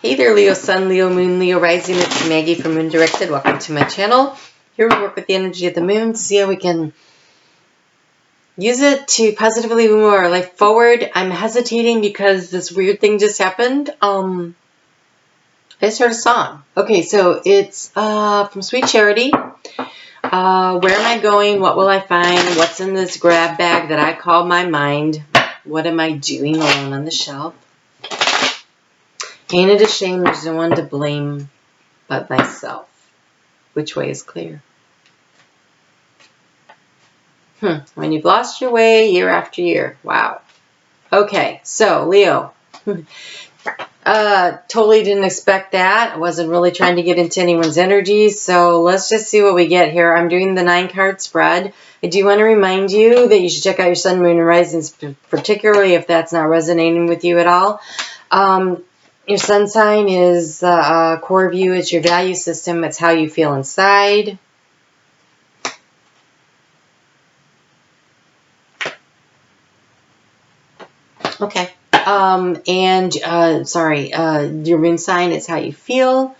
Hey there, Leo Sun, Leo Moon, Leo Rising. It's Maggie from Moon Directed. Welcome to my channel. Here we work with the energy of the moon to see how we can use it to positively move our life forward. I'm hesitating because this weird thing just happened. I just heard a song. Okay, so it's from Sweet Charity. Where am I going? What will I find? What's in this grab bag that I call my mind? What am I doing alone on the shelf? Ain't it a shame there's no one to blame but myself? Which way is clear? When you've lost your way year after year. Wow. Okay, so Leo. Totally didn't expect that. I wasn't really trying to get into anyone's energy, so let's just see what we get here. I'm doing the 9-card spread. I do want to remind you that you should check out your sun, moon, and risings, particularly if that's not resonating with you at all. Your sun sign is core of you. It's your value system. It's how you feel inside. Okay. Your moon sign is how you feel,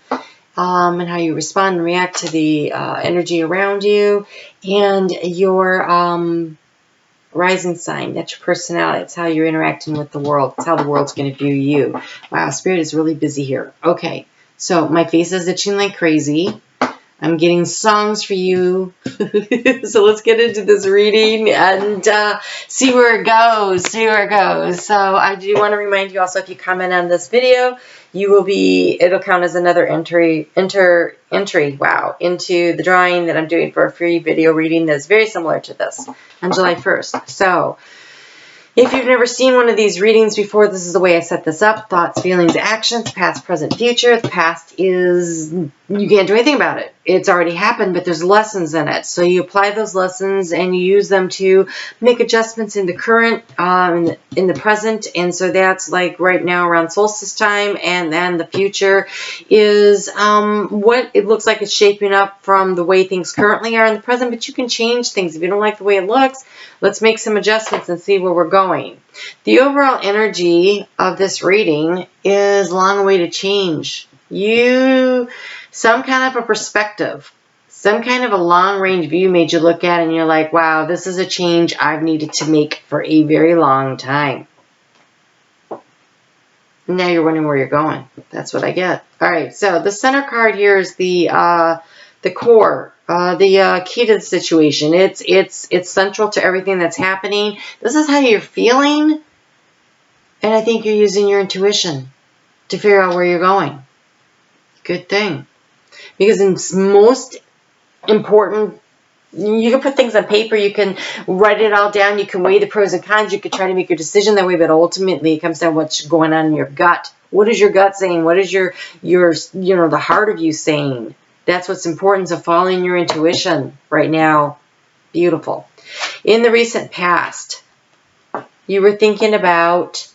and how you respond and react to the energy around you. And your rising sign, that's your personality. It's how you're interacting with the world. It's how the world's going to view you. Wow, Spirit is really busy here. Okay, so my face is itching like crazy. I'm getting songs for you. So let's get into this reading and see where it goes. So I do want to remind you also, if you comment on this video, it'll count as another entry, wow, into the drawing that I'm doing for a free video reading that's very similar to this on July 1st. So if you've never seen one of these readings before, this is the way I set this up. Thoughts, feelings, actions, past, present, future. The past is, you can't do anything about it. It's already happened, but there's lessons in it. So you apply those lessons and you use them to make adjustments in the current, in the present. And so that's like right now around solstice time. And then the future is what it looks like it's shaping up from the way things currently are in the present. But you can change things. If you don't like the way it looks, let's make some adjustments and see where we're going. The overall energy of this reading is a long way to change. Some kind of a perspective, some kind of a long range view made you look at and you're like, wow, this is a change I've needed to make for a very long time. Now you're wondering where you're going. That's what I get. All right, so the center card here is the core. The key to the situation. It's central to everything that's happening. This is how you're feeling, and I think you're using your intuition to figure out where you're going. Good thing, because it's most important. You can put things on paper. You can write it all down. You can weigh the pros and cons. You could try to make your decision that way, but ultimately it comes down to what's going on in your gut. What is your gut saying? What is your the heart of you saying? That's what's important, to following your intuition right now. Beautiful. In the recent past, you were thinking about,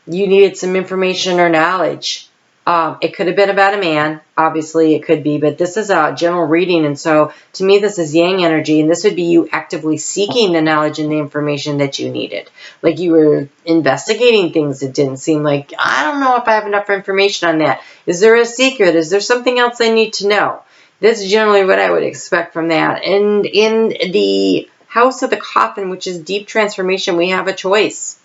you needed some information or knowledge. It could have been about a man. Obviously, it could be, but this is a general reading. And so, to me, this is yang energy. And this would be you actively seeking the knowledge and the information that you needed. Like you were investigating things that didn't seem like, I don't know if I have enough information on that. Is there a secret? Is there something else I need to know? That's generally what I would expect from that. And in the house of the coffin, which is deep transformation, we have a choice.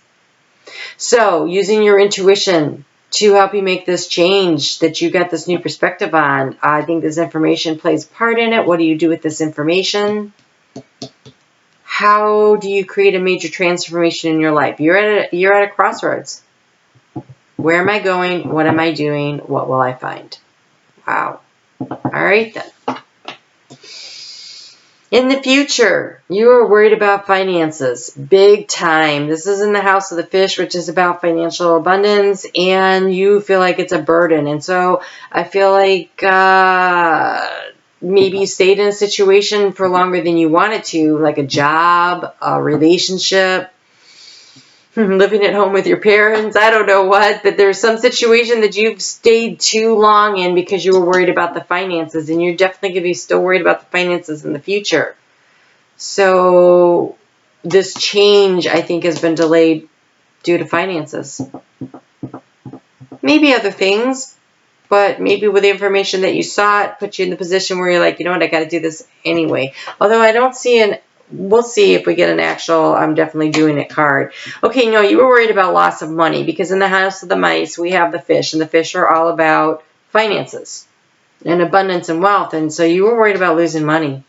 So, using your intuition to help you make this change that you got this new perspective on. I think this information plays a part in it. What do you do with this information? How do you create a major transformation in your life? You're at a crossroads. Where am I going? What am I doing? What will I find? Wow. All right then. In the future, you are worried about finances, big time. This is in the house of the fish, which is about financial abundance, and you feel like it's a burden. And so I feel like maybe you stayed in a situation for longer than you wanted to, like a job, a relationship, living at home with your parents, I don't know what, but there's some situation that you've stayed too long in because you were worried about the finances, and you're definitely going to be still worried about the finances in the future. So this change, I think, has been delayed due to finances. maybe other things, but maybe with the information that you saw, it put you in the position where you're like, you know what, I got to do this anyway. Although I don't see we'll see if we get an actual, I'm definitely doing it card. Okay, no, you were worried about loss of money because in the house of the mice, we have the fish, and the fish are all about finances and abundance and wealth. And so you were worried about losing money.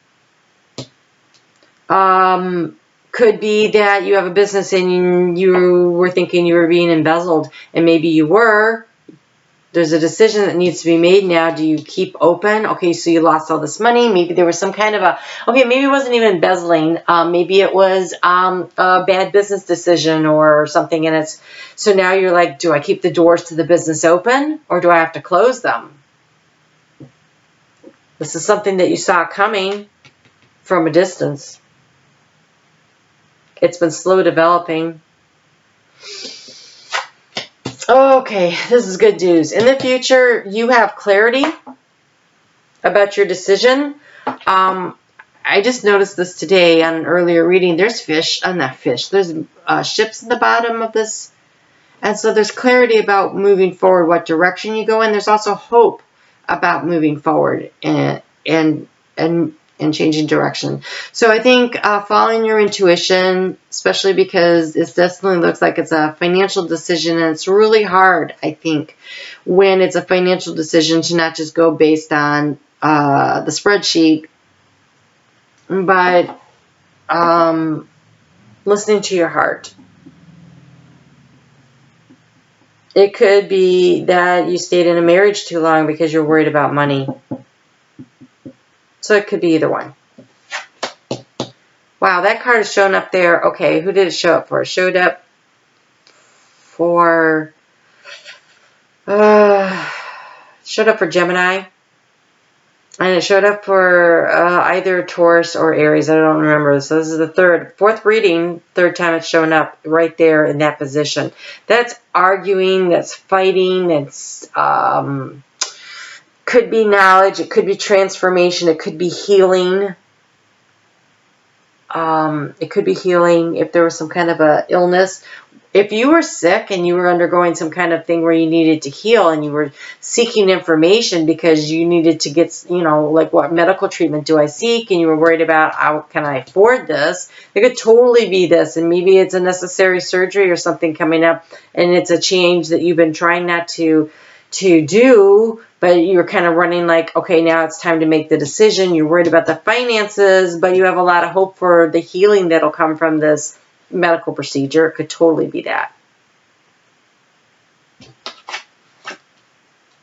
Could be that you have a business and you were thinking you were being embezzled, and maybe you were. There's a decision that needs to be made now. Do you keep open? Okay, so you lost all this money. Maybe there was some kind of okay, maybe it wasn't even embezzling. Maybe it was a bad business decision or something. And so now you're like, do I keep the doors to the business open or do I have to close them? This is something that you saw coming from a distance. It's been slow developing. Okay, this is good news. In the future, you have clarity about your decision. I just noticed this today on an earlier reading. There's fish, not fish, there's ships in the bottom of this. And so there's clarity about moving forward, what direction you go in. There's also hope about moving forward and changing direction. So I think following your intuition, especially because it definitely looks like it's a financial decision, and it's really hard, I think, when it's a financial decision to not just go based on the spreadsheet, but listening to your heart. It could be that you stayed in a marriage too long because you're worried about money. So it could be either one. Wow, that card is showing up there. Okay, who did it show up for? It showed up for Gemini. And it showed up for either Taurus or Aries. I don't remember. So this is the fourth reading, third time it's showing up right there in that position. That's arguing, that's fighting, it's could be knowledge, it could be transformation, it could be healing. It could be healing if there was some kind of a illness. If you were sick and you were undergoing some kind of thing where you needed to heal and you were seeking information because you needed to get, like what medical treatment do I seek? And you were worried about how can I afford this? It could totally be this. And maybe it's a necessary surgery or something coming up and it's a change that you've been trying not to do, but you're kind of running like, okay, now it's time to make the decision. You're worried about the finances, but you have a lot of hope for the healing that'll come from this medical procedure. It could totally be that.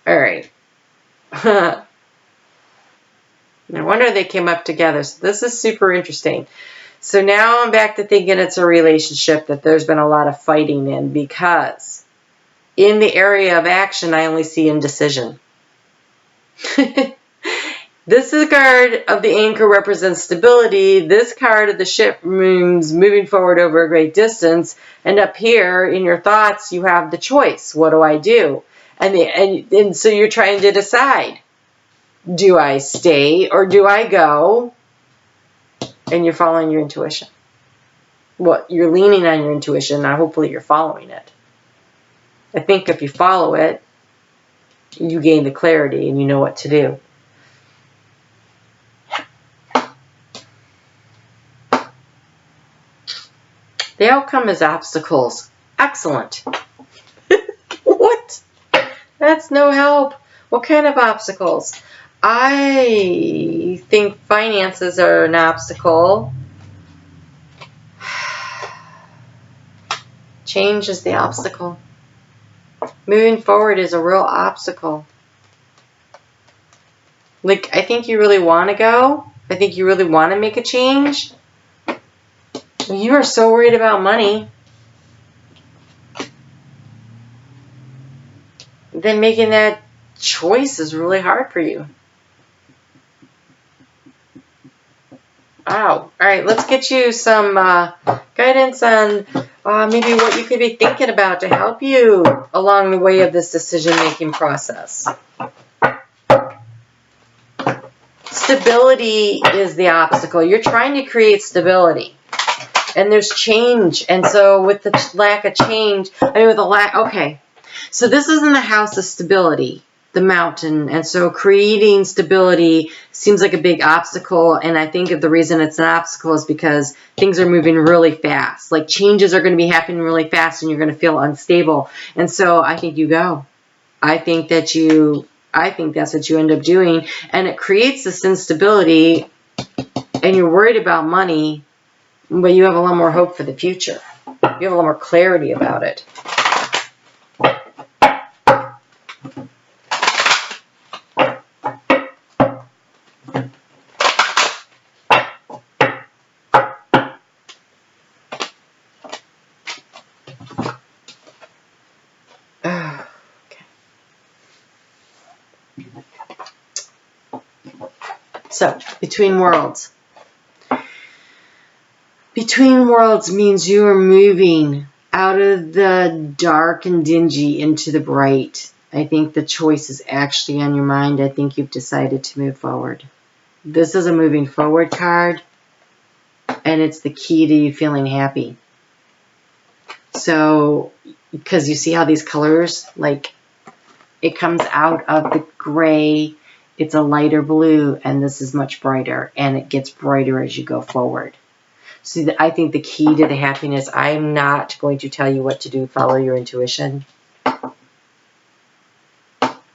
All right. No wonder they came up together. So this is super interesting. So now I'm back to thinking it's a relationship that there's been a lot of fighting in, because in the area of action, I only see indecision. This is a card of the anchor represents stability. This card of the ship means moving forward over a great distance. And up here in your thoughts, you have the choice. What do I do? And so you're trying to decide. Do I stay or do I go? And you're following your intuition. Well, you're leaning on your intuition. Now, hopefully you're following it. I think if you follow it, you gain the clarity and you know what to do. The outcome is obstacles. Excellent. What? That's no help. What kind of obstacles? I think finances are an obstacle. Change is the obstacle. Moving forward is a real obstacle. Like, I think you really want to go. I think you really want to make a change. You are so worried about money. Then making that choice is really hard for you. Wow. All right, let's get you some guidance on maybe what you could be thinking about to help you along the way of this decision-making process. Stability is the obstacle. You're trying to create stability. And there's change. And so with the lack of change, okay. So this is in the house of stability, the mountain. And so creating stability seems like a big obstacle. And I think the reason it's an obstacle is because things are moving really fast. Like changes are going to be happening really fast and you're going to feel unstable. And so I think you go. I think that's what you end up doing. And it creates this instability and you're worried about money, but you have a lot more hope for the future. You have a lot more clarity about it. So, between worlds. Between worlds means you are moving out of the dark and dingy into the bright. I think the choice is actually on your mind. I think you've decided to move forward. This is a moving forward card, and it's the key to you feeling happy. So, because you see how these colors, like, it comes out of the gray, it's a lighter blue, and this is much brighter, and it gets brighter as you go forward. So I think the key to the happiness, I'm not going to tell you what to do, follow your intuition.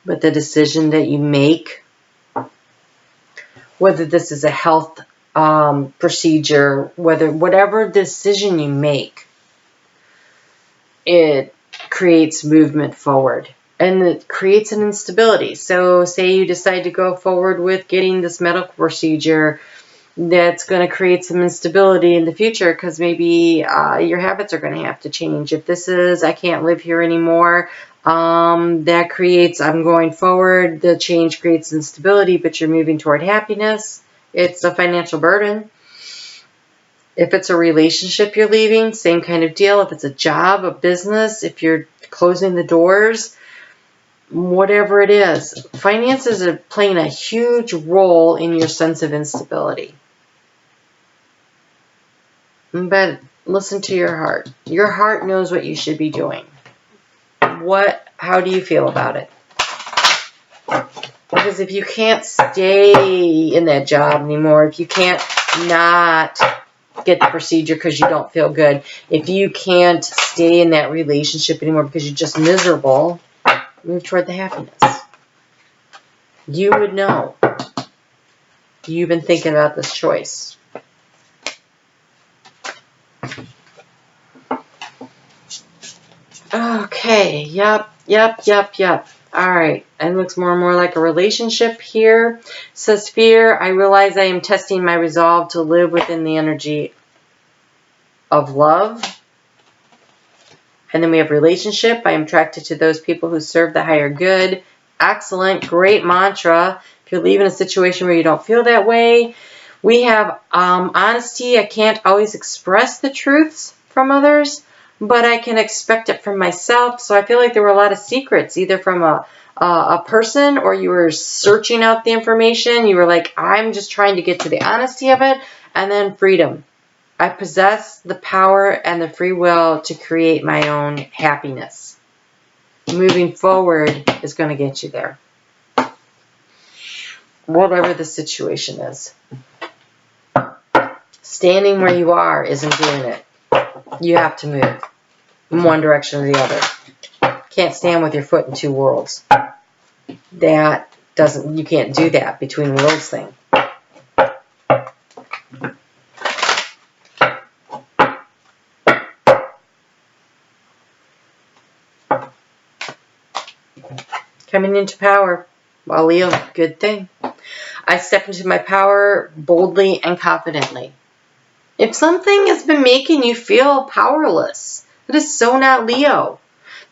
But the decision that you make, whether this is a health procedure, whatever decision you make, it creates movement forward. And it creates an instability. So say you decide to go forward with getting this medical procedure, that's going to create some instability in the future because maybe your habits are going to have to change. If this is, I can't live here anymore, that creates, I'm going forward, the change creates instability, but you're moving toward happiness. It's a financial burden. If it's a relationship you're leaving, same kind of deal. If it's a job, a business, if you're closing the doors, whatever it is, finances are playing a huge role in your sense of instability. But listen to your heart. Your heart knows what you should be doing. How do you feel about it? Because if you can't stay in that job anymore, if you can't not get the procedure because you don't feel good, if you can't stay in that relationship anymore because you're just miserable, move toward the happiness. You would know. You've been thinking about this choice. Okay, yep. All right, it looks more and more like a relationship here. It says fear, I realize I am testing my resolve to live within the energy of love. And then we have relationship. I am attracted to those people who serve the higher good. Excellent, great mantra. If you're leaving a situation where you don't feel that way. We have honesty. I can't always express the truths from others, but I can expect it from myself. So I feel like there were a lot of secrets, either from a person or you were searching out the information. You were like, I'm just trying to get to the honesty of it. And then freedom. I possess the power and the free will to create my own happiness. Moving forward is going to get you there. Whatever the situation is. Standing where you are isn't doing it. You have to move in one direction or the other. Can't stand with your foot in two worlds. You can't do that between worlds thing. Coming into power. Well, Leo, good thing. I step into my power boldly and confidently. If something has been making you feel powerless, that is so not Leo.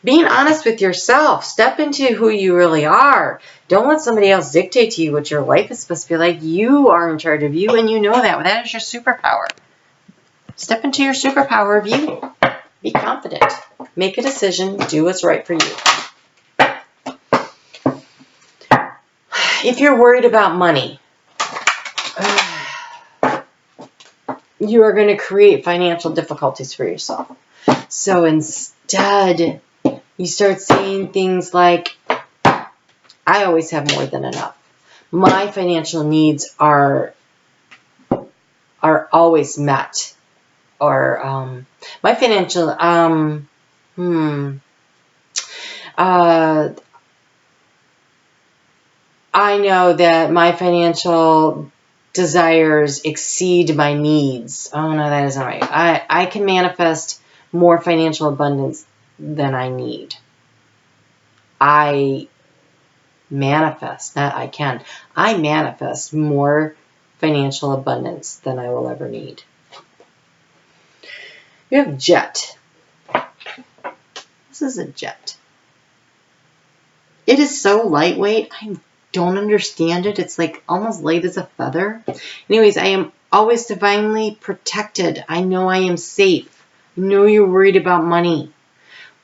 Being honest with yourself. Step into who you really are. Don't let somebody else dictate to you what your life is supposed to be like. You are in charge of you, and you know that. That is your superpower. Step into your superpower of you. Be confident. Make a decision. Do what's right for you. If you're worried about money, you are going to create financial difficulties for yourself. So instead, You start seeing things like, I always have more than enough. My financial needs are always met. Or my financial, I know that my financial desires exceed my needs. Oh no, that isn't right. I can manifest more financial abundance than I need. I manifest, not I can. I manifest more financial abundance than I will ever need. You have jet. This is a jet. It is so lightweight. I don't understand it. It's like almost light as a feather. Anyways, I am always divinely protected. I know I am safe. I know you're worried about money,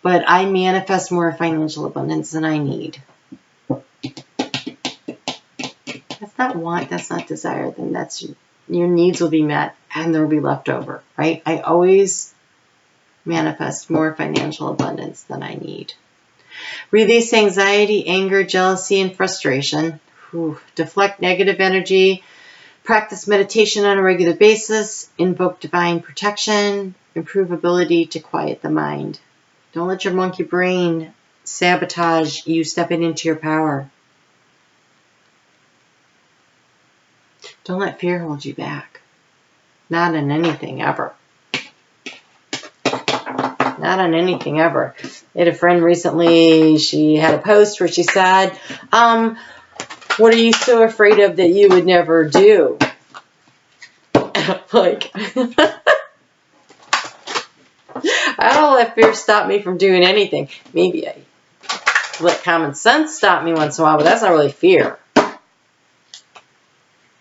but I manifest more financial abundance than I need. That's not want, that's not desire. Then that's your needs will be met and there will be leftover, right? I always manifest more financial abundance than I need. Release anxiety, anger, jealousy, and frustration. Deflect negative energy. Practice meditation on a regular basis. Invoke divine protection. Improve ability to quiet the mind. Don't let your monkey brain sabotage you stepping into your power. Don't let fear hold you back. Not in anything ever. Not on anything ever. I had a friend recently, she had a post where she said, what are you so afraid of that you would never do? Like, I don't let fear stop me from doing anything. Maybe I let common sense stop me once in a while, but that's not really fear.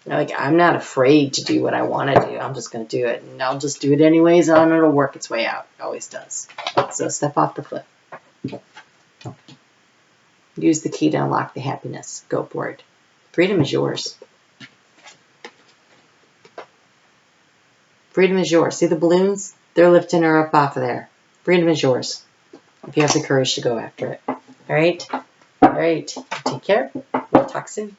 Like, I'm not afraid to do what I want to do. I'm just going to do it. And I'll just do it anyways, and it'll work its way out. It always does. So step off the cliff. Use the key to unlock the happiness. Go for it. Freedom is yours. Freedom is yours. See the balloons? They're lifting her up off of there. Freedom is yours. If you have the courage to go after it. All right? All right. Take care. We'll talk soon.